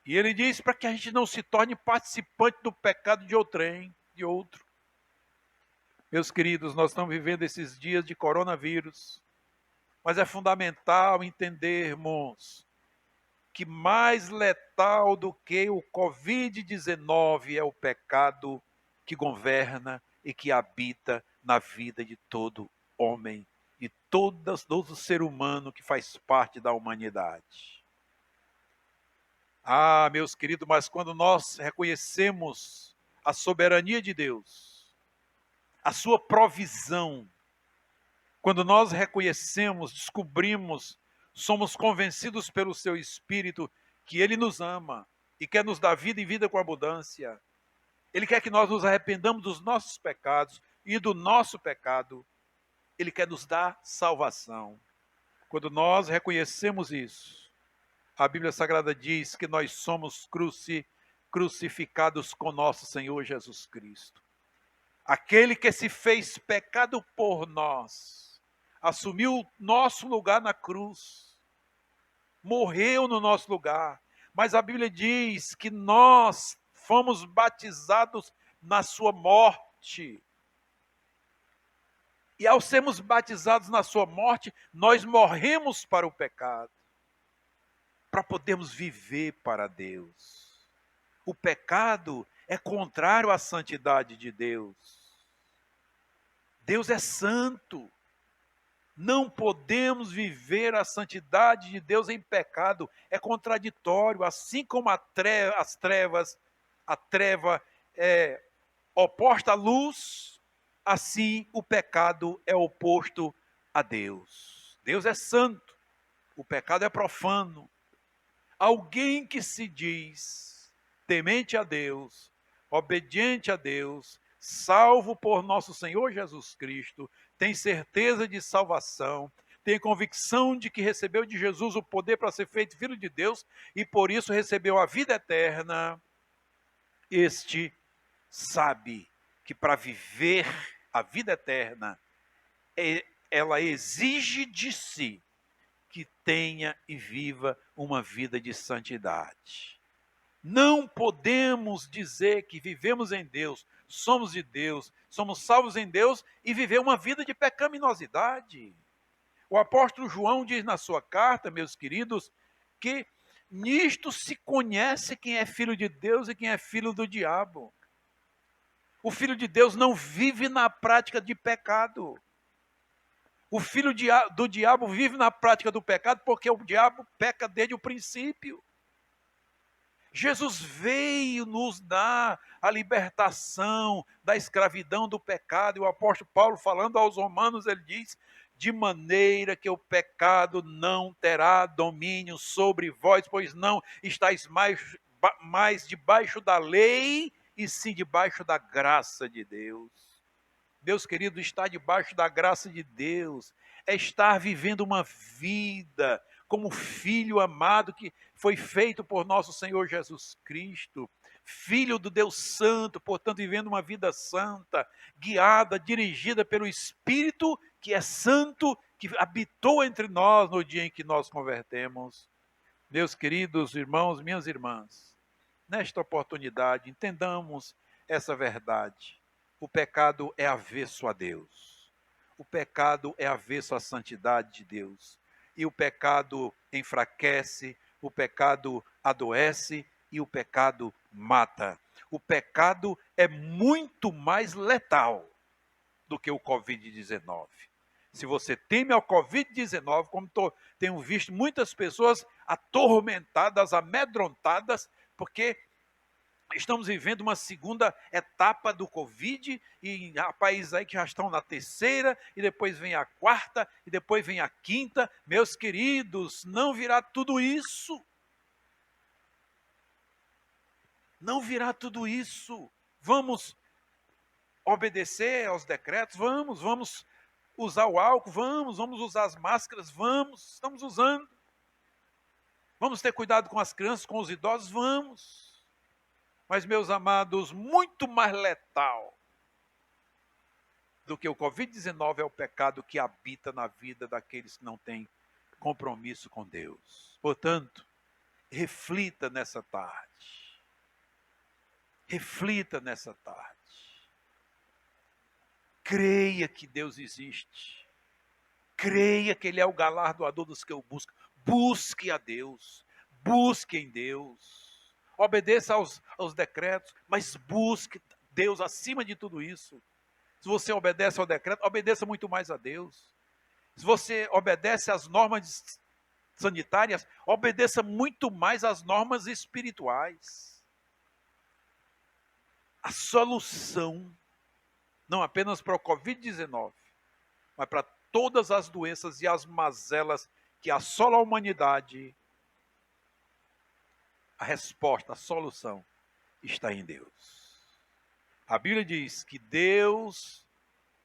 E ele diz para que a gente não se torne participante do pecado de outrem, de outro. Meus queridos, nós estamos vivendo esses dias de coronavírus, mas é fundamental entendermos que mais letal do que o Covid-19 é o pecado que governa e que habita na vida de todo homem e todo ser humano que faz parte da humanidade. Ah, meus queridos, mas quando nós reconhecemos a soberania de Deus, a sua provisão, quando nós reconhecemos, descobrimos, somos convencidos pelo seu Espírito que Ele nos ama e quer nos dar vida e vida com abundância. Ele quer que nós nos arrependamos dos nossos pecados e do nosso pecado. Ele quer nos dar salvação. Quando nós reconhecemos isso, a Bíblia Sagrada diz que nós somos crucificados com nosso Senhor Jesus Cristo. Aquele que se fez pecado por nós, assumiu nosso lugar na cruz, morreu no nosso lugar, mas a Bíblia diz que nós fomos batizados na sua morte. E ao sermos batizados na sua morte, nós morremos para o pecado, para podermos viver para Deus. O pecado é contrário à santidade de Deus. Deus é santo. Não podemos viver a santidade de Deus em pecado. É contraditório, assim como a treva é oposta à luz, assim o pecado é oposto a Deus. Deus é santo. O pecado é profano. Alguém que se diz temente a Deus, obediente a Deus, salvo por nosso Senhor Jesus Cristo, tem certeza de salvação, tem convicção de que recebeu de Jesus o poder para ser feito filho de Deus e por isso recebeu a vida eterna. Este sabe que para viver a vida eterna, ela exige de si que tenha e viva uma vida de santidade. Não podemos dizer que vivemos em Deus, somos de Deus, somos salvos em Deus e viver uma vida de pecaminosidade. O apóstolo João diz na sua carta, meus queridos, que nisto se conhece quem é filho de Deus e quem é filho do diabo. O filho de Deus não vive na prática de pecado. O filho do diabo vive na prática do pecado porque o diabo peca desde o princípio. Jesus veio nos dar a libertação da escravidão do pecado. E o apóstolo Paulo, falando aos romanos, ele diz: de maneira que o pecado não terá domínio sobre vós, pois não estáis mais debaixo da lei, e sim debaixo da graça de Deus. Deus querido, estar debaixo da graça de Deus é estar vivendo uma vida como filho amado que foi feito por nosso Senhor Jesus Cristo, filho do Deus Santo, portanto vivendo uma vida santa, guiada, dirigida pelo Espírito que é santo, que habitou entre nós no dia em que nós convertemos. Meus queridos irmãos, minhas irmãs, nesta oportunidade entendamos essa verdade. O pecado é avesso a Deus. O pecado é avesso à santidade de Deus. E o pecado enfraquece, o pecado adoece e o pecado mata. O pecado é muito mais letal do que o Covid-19. Se você teme ao Covid-19, como tenho visto muitas pessoas atormentadas, amedrontadas, porque estamos vivendo uma segunda etapa do Covid e há países aí que já estão na terceira, e depois vem a quarta, e depois vem a quinta. Meus queridos, não virá tudo isso. Não virá tudo isso. Vamos obedecer aos decretos? Vamos usar o álcool? Vamos usar as máscaras? Estamos usando. Vamos ter cuidado com as crianças, com os idosos? Vamos. Mas, meus amados, muito mais letal do que o Covid-19 é o pecado que habita na vida daqueles que não têm compromisso com Deus. Portanto, reflita nessa tarde. Reflita nessa tarde. Creia que Deus existe. Creia que Ele é o galardoador dos que o buscam. Busque a Deus. Busque em Deus. Obedeça aos decretos, mas busque Deus acima de tudo isso. Se você obedece ao decreto, obedeça muito mais a Deus. Se você obedece às normas sanitárias, obedeça muito mais às normas espirituais. A solução, não apenas para o Covid-19, mas para todas as doenças e as mazelas que assolam a humanidade, a resposta, a solução está em Deus. A Bíblia diz que Deus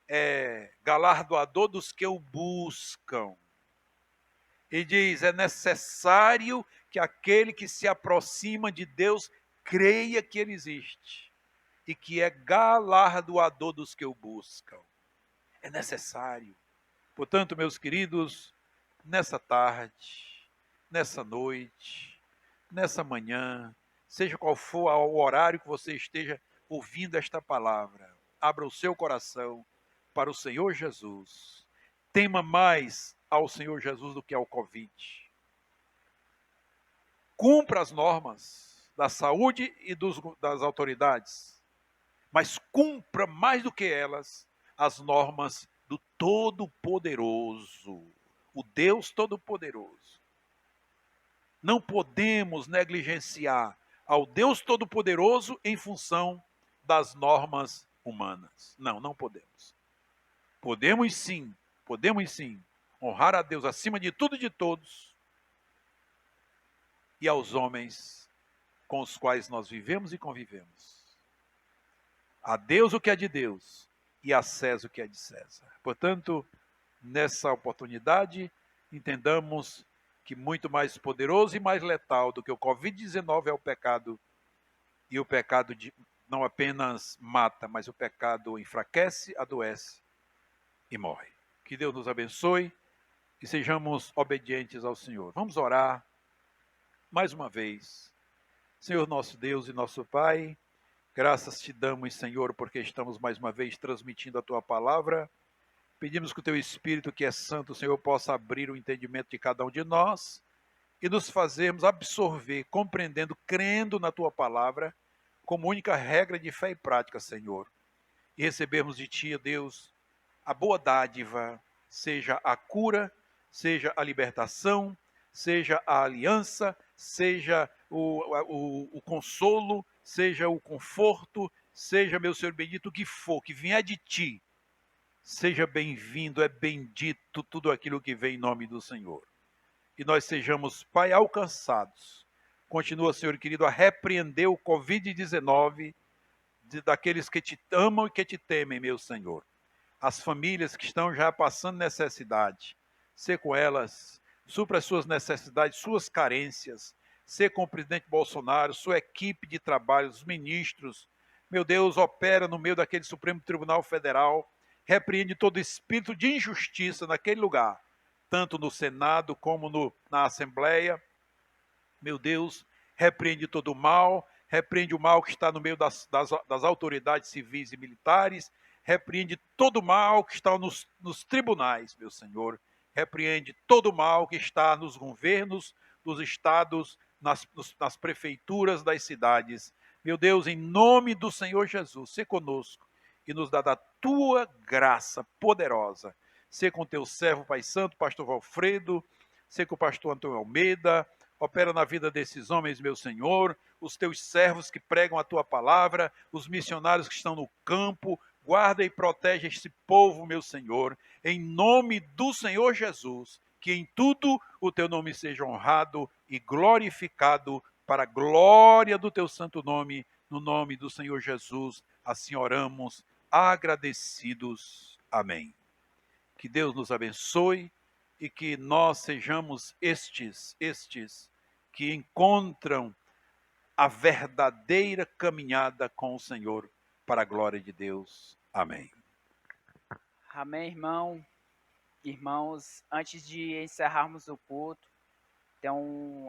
é galardoador dos que o buscam. E diz, é necessário que aquele que se aproxima de Deus creia que Ele existe e que é galardoador dos que o buscam. É necessário. Portanto, meus queridos, nessa tarde, nessa noite, nessa manhã, seja qual for o horário que você esteja ouvindo esta palavra, abra o seu coração para o Senhor Jesus. Tema mais ao Senhor Jesus do que ao Covid. Cumpra as normas da saúde e das autoridades, mas cumpra mais do que elas as normas do Todo-Poderoso, o Deus Todo-Poderoso. Não podemos negligenciar ao Deus Todo-Poderoso em função das normas humanas. Não podemos. Podemos sim honrar a Deus acima de tudo e de todos, e aos homens com os quais nós vivemos e convivemos. A Deus o que é de Deus e a César o que é de César. Portanto, nessa oportunidade, entendamos que muito mais poderoso e mais letal do que o Covid-19 é o pecado, e o pecado não apenas mata, mas o pecado enfraquece, adoece e morre. Que Deus nos abençoe e sejamos obedientes ao Senhor. Vamos orar mais uma vez. Senhor nosso Deus e nosso Pai, graças te damos, Senhor, porque estamos mais uma vez transmitindo a Tua palavra. Pedimos que o Teu Espírito, que é santo, Senhor, possa abrir o entendimento de cada um de nós e nos fazermos absorver, compreendendo, crendo na Tua palavra, como única regra de fé e prática, Senhor. E recebermos de Ti, Deus, a boa dádiva, seja a cura, seja a libertação, seja a aliança, seja o consolo, seja o conforto, seja, meu Senhor bendito, o que for, que vier de Ti, seja bem-vindo, é bendito tudo aquilo que vem em nome do Senhor. E nós sejamos, Pai, alcançados. Continua, Senhor querido, a repreender o Covid-19 daqueles que Te amam e que Te temem, meu Senhor. As famílias que estão já passando necessidade, ser com elas, supra as suas necessidades, suas carências, ser com o presidente Bolsonaro, sua equipe de trabalho, os ministros. Meu Deus, opera no meio daquele Supremo Tribunal Federal, repreende todo espírito de injustiça naquele lugar, tanto no Senado como na Assembleia. Meu Deus, repreende todo o mal, repreende o mal que está no meio das autoridades civis e militares, repreende todo o mal que está nos tribunais, meu Senhor, repreende todo o mal que está nos governos, dos estados, nas prefeituras das cidades. Meu Deus, em nome do Senhor Jesus, sê conosco e nos dá da Tua graça poderosa. Sê com Teu servo, Pai Santo, Pastor Valfredo, sê com o Pastor Antônio Almeida, opera na vida desses homens, meu Senhor, os Teus servos que pregam a Tua palavra, os missionários que estão no campo, guarda e protege este povo, meu Senhor, em nome do Senhor Jesus, que em tudo o Teu nome seja honrado e glorificado para a glória do Teu santo nome, no nome do Senhor Jesus, assim oramos, agradecidos. Amém. Que Deus nos abençoe e que nós sejamos estes que encontram a verdadeira caminhada com o Senhor para a glória de Deus. Amém. Amém, irmão. Irmãos, antes de encerrarmos o culto, tem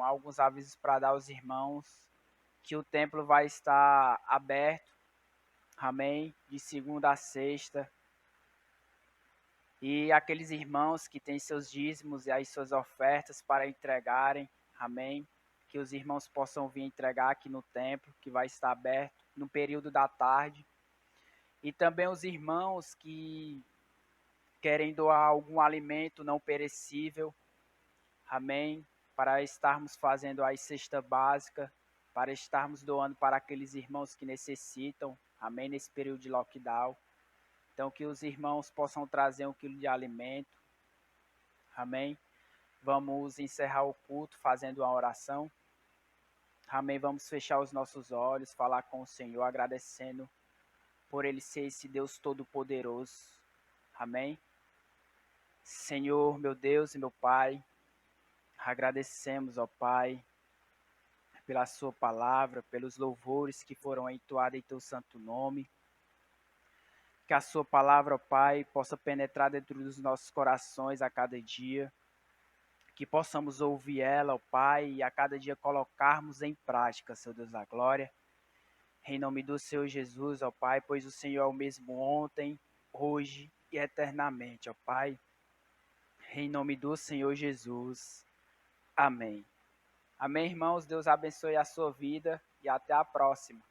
alguns avisos para dar aos irmãos, que o templo vai estar aberto, amém, de segunda a sexta. E aqueles irmãos que têm seus dízimos e as suas ofertas para entregarem, amém, que os irmãos possam vir entregar aqui no templo, que vai estar aberto no período da tarde. E também os irmãos que querem doar algum alimento não perecível, amém, para estarmos fazendo a cesta básica, para estarmos doando para aqueles irmãos que necessitam, amém, nesse período de lockdown. Então, que os irmãos possam trazer 1 quilo de alimento, amém. Vamos encerrar o culto fazendo uma oração, amém. Vamos fechar os nossos olhos, falar com o Senhor, agradecendo por Ele ser esse Deus todo-poderoso, amém. Senhor, meu Deus e meu Pai, agradecemos, ó Pai, pela Sua palavra, pelos louvores que foram entoados em Teu santo nome. Que a Sua palavra, ó Pai, possa penetrar dentro dos nossos corações a cada dia. Que possamos ouvir ela, ó Pai, e a cada dia colocarmos em prática, Seu Deus da glória. Em nome do Senhor Jesus, ó Pai, pois o Senhor é o mesmo ontem, hoje e eternamente, ó Pai. Em nome do Senhor Jesus. Amém. Amém, irmãos. Deus abençoe a sua vida e até a próxima.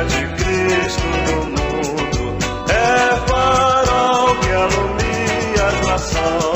Igreja de Cristo no mundo é farol que alumia as nações.